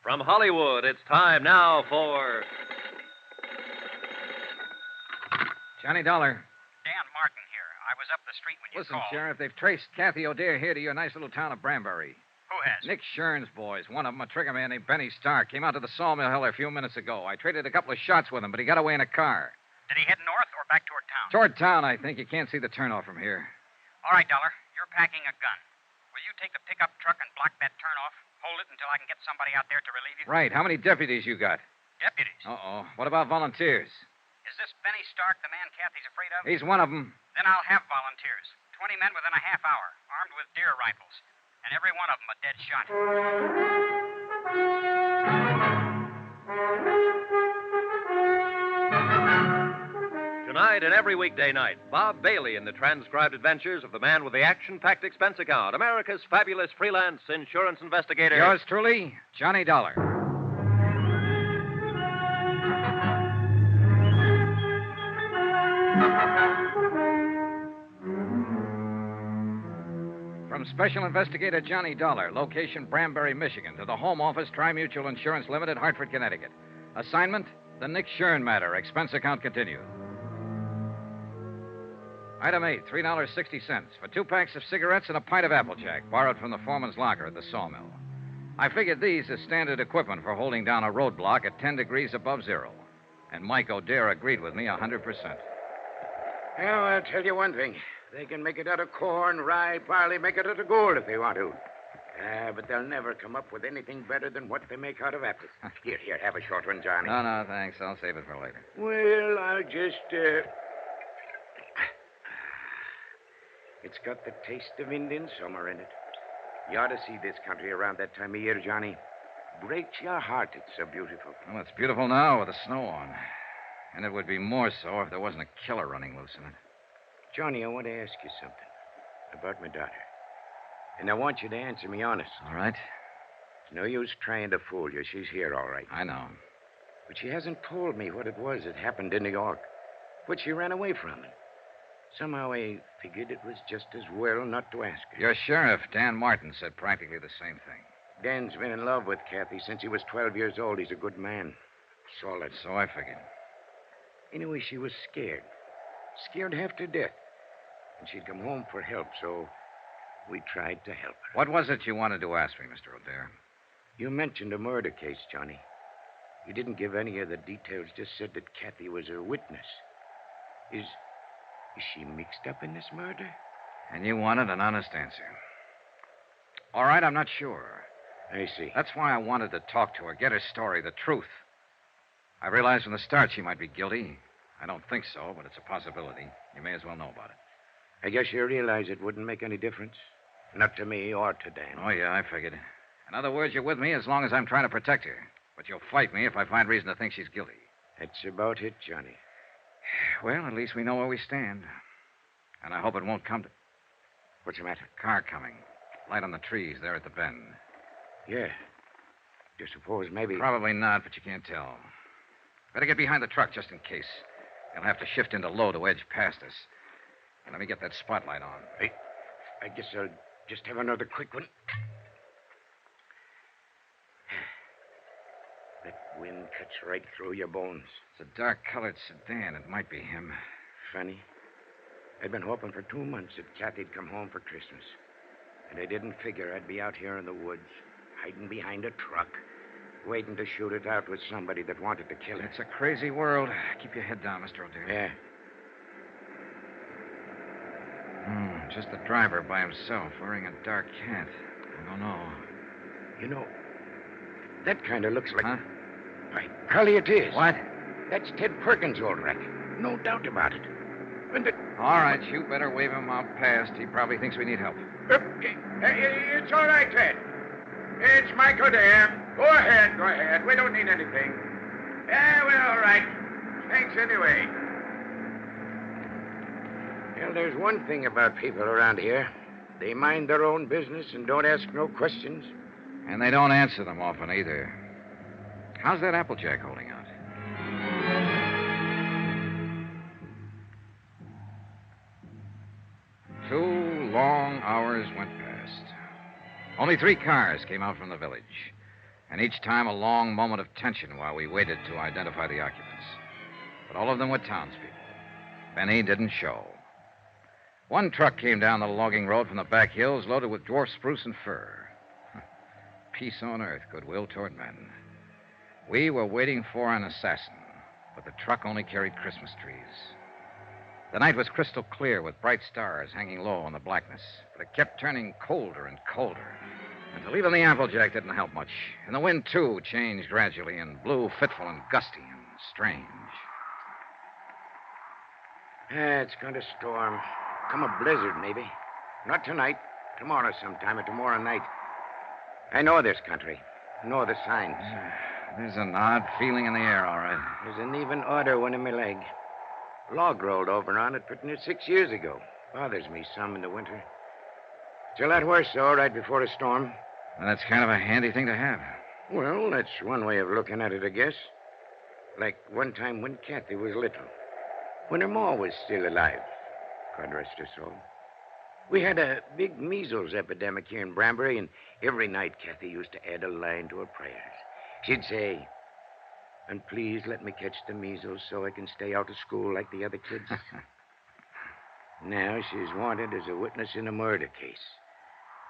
From Hollywood, it's time now for... Johnny Dollar. Dan Martin here. I was up the street when you Listen, called. Sheriff, they've traced Kathy O'Dare here to your nice little town of Branbury. Who has? Nick Shern's boys. One of them, a trigger man named Benny Stark, came out to the sawmill hill a few minutes ago. I traded a couple of shots with him, but he got away in a car. Did he head north or back toward town? Toward town, I think. You can't see the turnoff from here. All right, Dollar. You're packing a gun. Will you take the pickup truck and block that turnoff? Hold it until I can get somebody out there to relieve you? Right. How many deputies you got? Deputies? Uh-oh. What about volunteers? Is this Benny Stark the man Kathy's afraid of? He's one of them. Then I'll have volunteers. 20 men within a half hour, armed with deer rifles. And every one of them a dead shot. Tonight and every weekday night, Bob Bailey in the transcribed adventures of the man with the action-packed expense account, America's fabulous freelance insurance investigator. Yours truly, Johnny Dollar. From Special Investigator Johnny Dollar, location Branbury, Michigan, to the Home Office, Tri-Mutual Insurance Limited, Hartford, Connecticut. Assignment, the Nick Shern matter. Expense account continued. Item 8, $3.60 for 2 packs of cigarettes and a pint of Applejack, borrowed from the foreman's locker at the sawmill. I figured these as standard equipment for holding down a roadblock at 10 degrees above zero. And Mike O'Dare agreed with me 100%. Well, I'll tell you one thing. They can make it out of corn, rye, barley, make it out of gold if they want to. But they'll never come up with anything better than what they make out of apples. Here, have a short one, Johnny. No, thanks. I'll save it for later. Well, I'll just, It's got the taste of Indian summer in it. You ought to see this country around that time of year, Johnny. Breaks your heart, it's so beautiful. Well, it's beautiful now with the snow on. And it would be more so if there wasn't a killer running loose in it. Johnny, I want to ask you something about my daughter. And I want you to answer me honest. All right. It's no use trying to fool you. She's here, all right. I know. But she hasn't told me what it was that happened in New York. What she ran away from. And somehow I figured it was just as well not to ask her. Your sheriff, Dan Martin, said practically the same thing. Dan's been in love with Kathy since he was 12 years old. He's a good man. Solid. So I figured. Anyway, she was scared. Scared half to death. And she'd come home for help, so we tried to help her. What was it you wanted to ask me, Mr. O'Dare? You mentioned a murder case, Johnny. You didn't give any of the details, just said that Kathy was a witness. Is she mixed up in this murder? And you wanted an honest answer. All right, I'm not sure. I see. That's why I wanted to talk to her, get her story, the truth. I realized from the start she might be guilty. I don't think so, but it's a possibility. You may as well know about it. I guess you realize it wouldn't make any difference. Not to me or to Dan. Oh, yeah, I figured. In other words, you're with me as long as I'm trying to protect her. But you'll fight me if I find reason to think she's guilty. That's about it, Johnny. Well, at least we know where we stand. And I hope it won't come to... What's the matter? Car coming. Light on the trees there at the bend. Yeah. Do you suppose maybe... Probably not, but you can't tell. Better get behind the truck just in case. They'll have to shift into low to edge past us. And let me get that spotlight on. I guess I'll just have another quick one. That wind cuts right through your bones. It's a dark-colored sedan. It might be him. Funny. I'd been hoping for 2 months that Kathy'd come home for Christmas. And I didn't figure I'd be out here in the woods, hiding behind a truck, waiting to shoot it out with somebody that wanted to kill her. It's a crazy world. Keep your head down, Mr. O'Dare. Yeah. Just the driver by himself, wearing a dark hat. I don't know. You know, that kind of looks like... Huh? By golly, it is. What? That's Ted Perkins, all right. No doubt about it. And All right, you better wave him out past. He probably thinks we need help. It's all right, Ted. It's Michael Dare. Go ahead. We don't need anything. Yeah, we're all right. Thanks anyway. Well, there's one thing about people around here. They mind their own business and don't ask no questions. And they don't answer them often either. How's that Applejack holding out? Long hours went past. Only 3 cars came out from the village. And each time a long moment of tension while we waited to identify the occupants. But all of them were townspeople. Benny didn't show. One truck came down the logging road from the back hills loaded with dwarf spruce and fir. Peace on earth, goodwill toward men. We were waiting for an assassin, but the truck only carried Christmas trees. The night was crystal clear with bright stars hanging low in the blackness, but it kept turning colder and colder. Until even the Applejack didn't help much. And the wind, too, changed gradually and blew fitful and gusty and strange. It's going to storm. Come a blizzard, maybe. Not tonight. Tomorrow sometime or tomorrow night. I know this country. Know the signs. There's an odd feeling in the air, all right. There's an even odor one in my leg. Log rolled over on it pretty near 6 years ago. Bothers me some in the winter. It's a lot worse, though, right before a storm. Well, that's kind of a handy thing to have. Well, that's one way of looking at it, I guess. Like one time when Kathy was little. When her ma was still alive. God rest her soul. We had a big measles epidemic here in Branbury, and every night Kathy used to add a line to her prayers. She'd say, "And please let me catch the measles so I can stay out of school like the other kids." Now she's wanted as a witness in a murder case.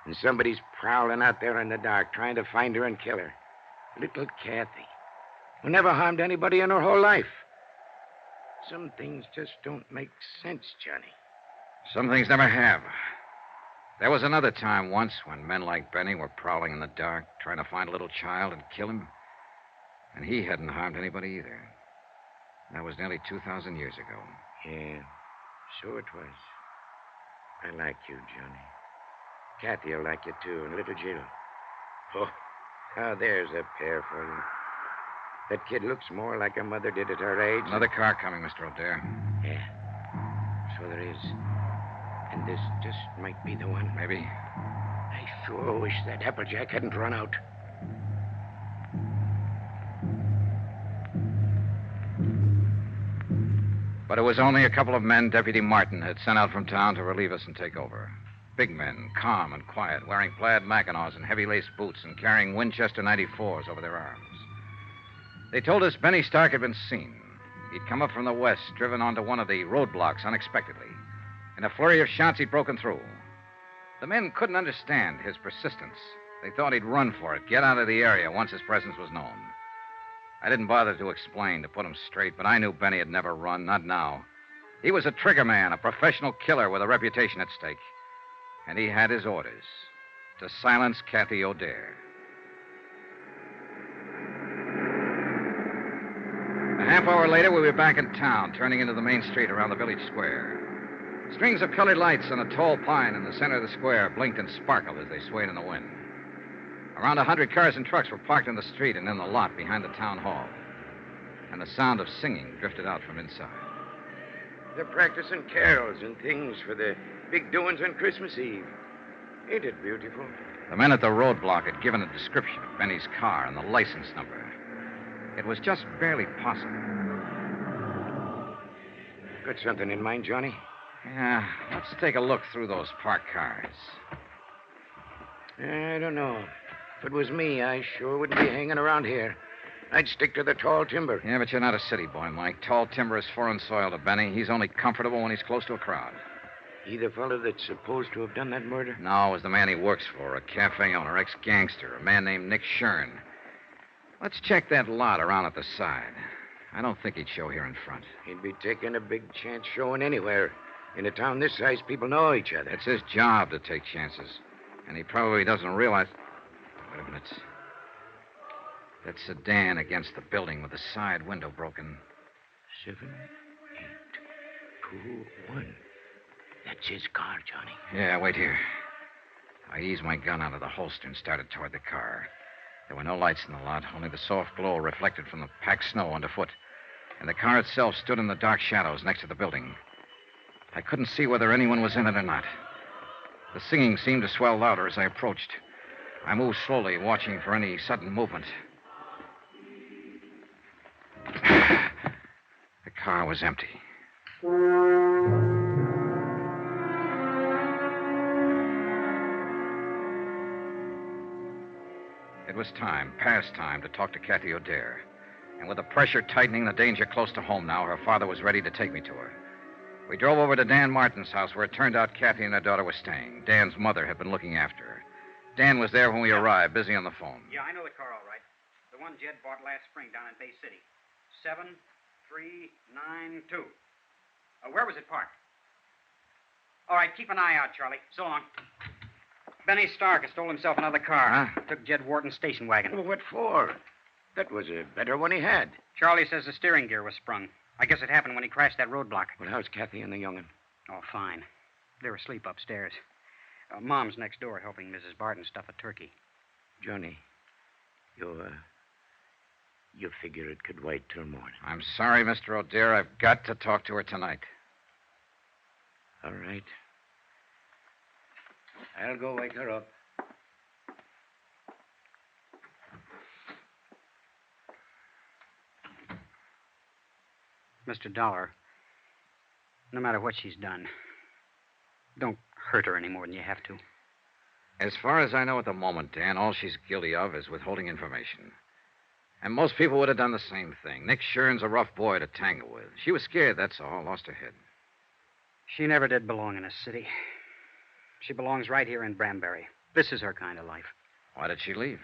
And somebody's prowling out there in the dark trying to find her and kill her. Little Kathy, who never harmed anybody in her whole life. Some things just don't make sense, Johnny. Some things never have. There was another time once when men like Benny were prowling in the dark, trying to find a little child and kill him. And he hadn't harmed anybody either. That was nearly 2,000 years ago. Yeah, so it was. I like you, Johnny. Kathy will like you, too, and little Jill. Oh, now there's a pair for you. That kid looks more like her mother did at her age. Another car coming, Mr. O'Dare. Yeah, so there is. And this just might be the one. Maybe. I sure wish that Applejack hadn't run out. But it was only a couple of men Deputy Martin had sent out from town to relieve us and take over. Big men, calm and quiet, wearing plaid mackinaws and heavy lace boots and carrying Winchester 94s over their arms. They told us Benny Stark had been seen. He'd come up from the west, driven onto one of the roadblocks unexpectedly. In a flurry of shots, he'd broken through. The men couldn't understand his persistence. They thought he'd run for it, get out of the area once his presence was known. I didn't bother to explain, to put him straight, but I knew Benny had never run, not now. He was a trigger man, a professional killer with a reputation at stake. And he had his orders to silence Kathy O'Dare. A half hour later, we were back in town, turning into the main street around the village square. Strings of colored lights on a tall pine in the center of the square blinked and sparkled as they swayed in the wind. Around 100 cars and trucks were parked in the street and in the lot behind the town hall. And the sound of singing drifted out from inside. They're practicing carols and things for the big doings on Christmas Eve. Ain't it beautiful? The men at the roadblock had given a description of Benny's car and the license number. It was just barely possible. Got something in mind, Johnny? Yeah, let's take a look through those parked cars. I don't know. If it was me, I sure wouldn't be hanging around here. I'd stick to the tall timber. Yeah, but you're not a city boy, Mike. Tall timber is foreign soil to Benny. He's only comfortable when he's close to a crowd. He the fellow that's supposed to have done that murder? No, it was the man he works for, a cafe owner, ex-gangster, a man named Nick Shern. Let's check that lot around at the side. I don't think he'd show here in front. He'd be taking a big chance showing anywhere. In a town this size, people know each other. It's his job to take chances. And he probably doesn't realize... Wait a minute. That sedan against the building with the side window broken. 7, 8, 2, 1. That's his car, Johnny. Yeah, wait here. I eased my gun out of the holster and started toward the car. There were no lights in the lot, only the soft glow reflected from the packed snow underfoot. And the car itself stood in the dark shadows next to the building. I couldn't see whether anyone was in it or not. The singing seemed to swell louder as I approached. I moved slowly, watching for any sudden movement. The car was empty. It was time, past time, to talk to Kathy O'Dare. And with the pressure tightening, the danger close to home now, her father was ready to take me to her. We drove over to Dan Martin's house, where it turned out Kathy and her daughter were staying. Dan's mother had been looking after her. Dan was there when we arrived, busy on the phone. Yeah, I know the car all right. The one Jed bought last spring down in Bay City. 7392. Where was it parked? All right, keep an eye out, Charlie. So long. Benny Stark has stole himself another car. Huh? Took Jed Wharton's station wagon. Well, what for? That was a better one he had. Charlie says the steering gear was sprung. I guess it happened when he crashed that roadblock. Well, how's Kathy and the young'un? Oh, fine. They're asleep upstairs. Mom's next door helping Mrs. Barton stuff a turkey. Johnny, you figure it could wait till morning. I'm sorry, Mr. O'Dare. I've got to talk to her tonight. All right. I'll go wake her up. Mr. Dollar, no matter what she's done, don't hurt her any more than you have to. As far as I know at the moment, Dan, all she's guilty of is withholding information. And most people would have done the same thing. Nick Shern's a rough boy to tangle with. She was scared, that's all. Lost her head. She never did belong in a city. She belongs right here in Branbury. This is her kind of life. Why did she leave?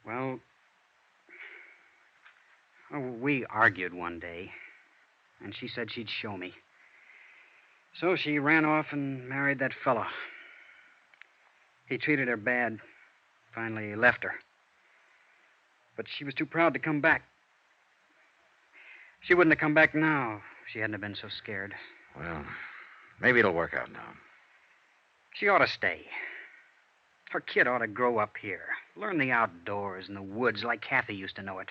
Well, we argued one day, and she said she'd show me. So she ran off and married that fellow. He treated her bad. Finally left her. But she was too proud to come back. She wouldn't have come back now if she hadn't have been so scared. Well, maybe it'll work out now. She ought to stay. Her kid ought to grow up here. Learn the outdoors and the woods like Kathy used to know it.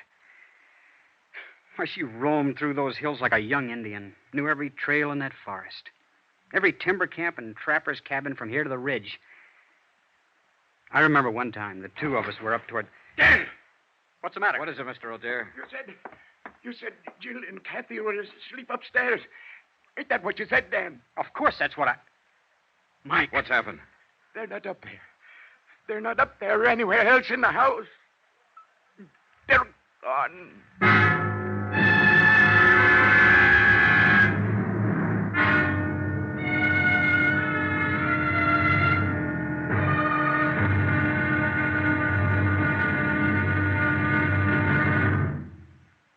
Why, she roamed through those hills like a young Indian. Knew every trail in that forest. Every timber camp and trapper's cabin from here to the ridge. I remember one time the two of us were up toward... Dan! What's the matter? What is it, Mr. O'Dare? You said Jill and Kathy were asleep upstairs. Ain't that what you said, Dan? Of course, that's what I... Mike. What's happened? They're not up there. They're not up there or anywhere else in the house. They're gone.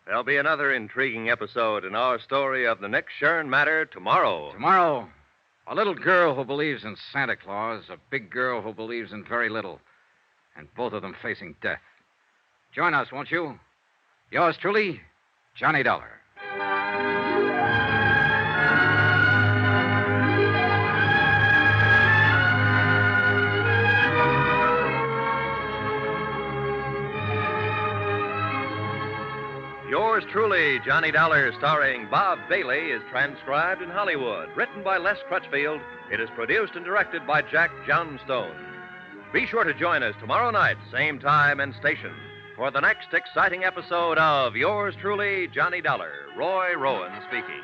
There'll be another intriguing episode in our story of the Nick Shern matter tomorrow. Tomorrow, a little girl who believes in Santa Claus, a big girl who believes in very little, and both of them facing death. Join us, won't you? Yours truly, Johnny Dollar. Yours truly, Johnny Dollar, starring Bob Bailey, is transcribed in Hollywood. Written by Les Crutchfield, it is produced and directed by Jack Johnstone. Be sure to join us tomorrow night, same time and station, for the next exciting episode of Yours truly, Johnny Dollar. Roy Rowan speaking.